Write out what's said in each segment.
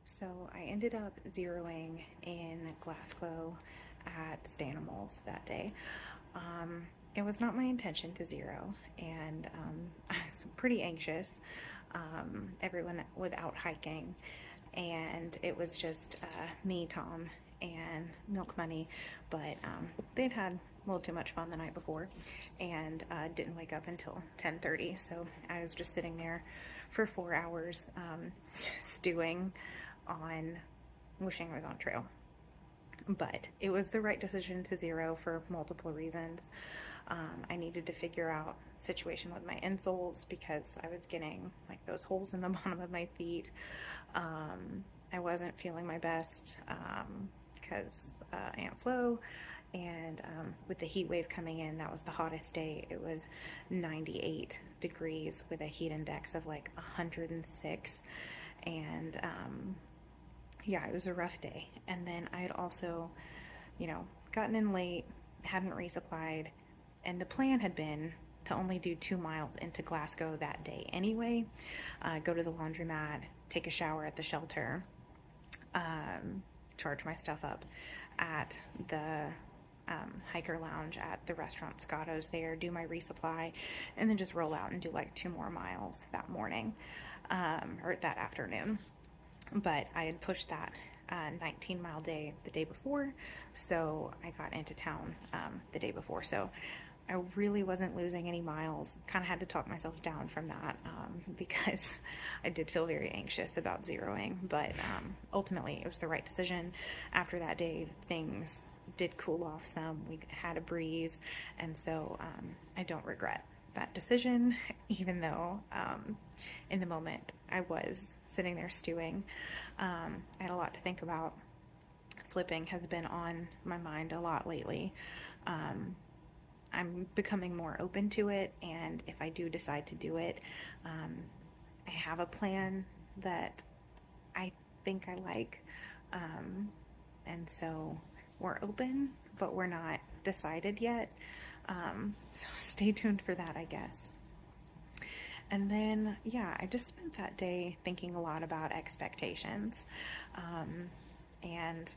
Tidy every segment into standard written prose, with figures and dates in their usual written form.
So I ended up zeroing in Glasgow at Stanimals that day. It was not my intention to zero, and I was pretty anxious. Everyone was out hiking, and it was just me, Tom, and Milk Money, but they'd had a little too much fun the night before and didn't wake up until 10:30. So I was just sitting there for 4 hours stewing on wishing I was on trail. But it was the right decision to zero for multiple reasons. I needed to figure out situation with my insoles because I was getting like those holes in the bottom of my feet. I wasn't feeling my best because Aunt Flo, and with the heat wave coming in, that was the hottest day. It was 98 degrees with a heat index of like 106, and yeah, it was a rough day. And then I had also, gotten in late, hadn't resupplied, and the plan had been to only do 2 miles into Glasgow that day anyway. Go to the laundromat, take a shower at the shelter, charge my stuff up at the hiker lounge at the restaurant Scotto's there, do my resupply, and then just roll out and do like 2 more miles that morning, or that afternoon. But I had pushed that 19-mile day the day before, so I got into town the day before. So I really wasn't losing any miles. Kind of had to talk myself down from that because I did feel very anxious about zeroing, but ultimately it was the right decision. After that day, things did cool off some. We had a breeze, and so I don't regret that decision, even though in the moment I was sitting there stewing. I had a lot to think about. Flipping has been on my mind a lot lately. I'm becoming more open to it, and if I do decide to do it, I have a plan that I think I like, and so we're open, but we're not decided yet. So stay tuned for that, I guess. And then, yeah, I just spent that day thinking a lot about expectations. And,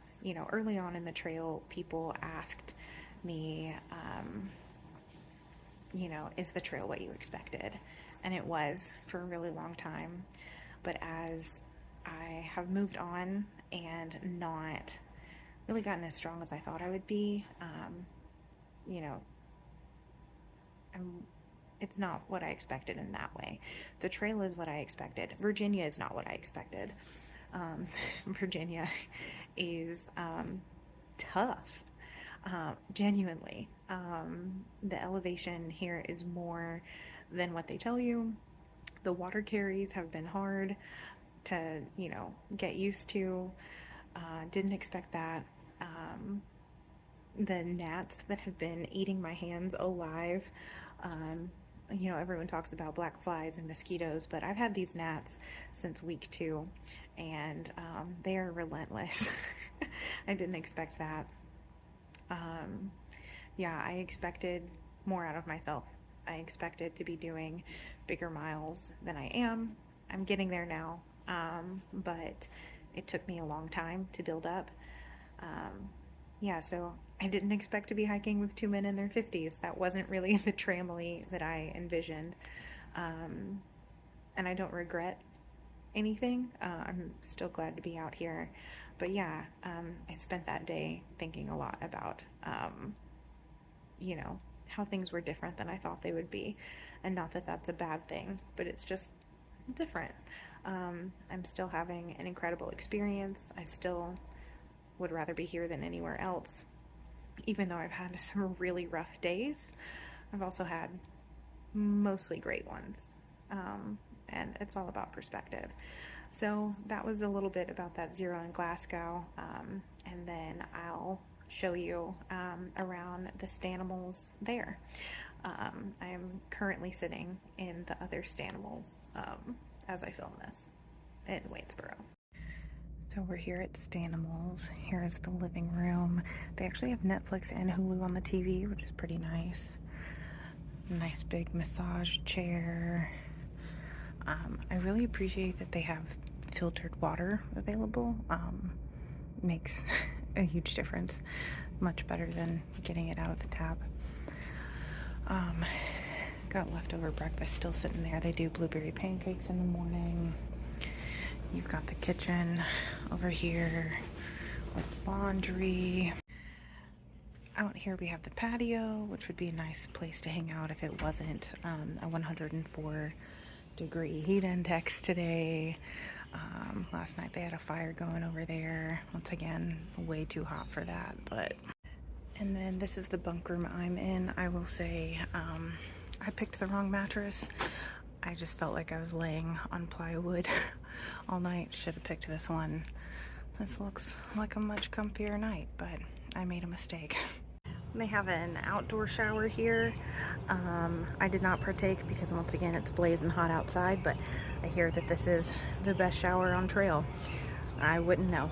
early on in the trail, people asked me, is the trail what you expected? And it was for a really long time. But as I have moved on and not really gotten as strong as I thought I would be, you know, it's not what I expected in that way. The trail is what I expected. Virginia is not what I expected. Virginia is tough, genuinely. The elevation here is more than what they tell you. The water carries have been hard to, get used to. Didn't expect that. The gnats that have been eating my hands alive. Everyone talks about black flies and mosquitoes, but I've had these gnats since week 2, and they are relentless. I didn't expect that. I expected more out of myself. I expected to be doing bigger miles than I am. I'm getting there now, but it took me a long time to build up. So I didn't expect to be hiking with 2 men in their 50s. That wasn't really the tramily that I envisioned. And I don't regret anything. I'm still glad to be out here. But I spent that day thinking a lot about, how things were different than I thought they would be. And not that that's a bad thing, but it's just different. I'm still having an incredible experience. I still would rather be here than anywhere else. Even though I've had some really rough days, I've also had mostly great ones. And it's all about perspective. So that was a little bit about that zero in Glasgow. And then I'll show you around the Stanimals there. I am currently sitting in the other Stanimals as I film this in Waynesboro. So we're here at Stanimals. Here's the living room. They actually have Netflix and Hulu on the TV, which is pretty nice. Nice big massage chair. I really appreciate that they have filtered water available makes a huge difference. Much better than getting it out of the tap. Got leftover breakfast still sitting there. They do blueberry pancakes in the morning. You've got the kitchen over here with laundry. Out here we have the patio, which would be a nice place to hang out if it wasn't a 104-degree heat index today. Last night they had a fire going over there. Once again, way too hot for that, but... And then this is the bunk room I'm in. I will say, I picked the wrong mattress. I just felt like I was laying on plywood all night. Should have picked this one. This looks like a much comfier night, but I made a mistake. They have an outdoor shower here. I did not partake because once again it's blazing hot outside, but I hear that this is the best shower on trail. I wouldn't know.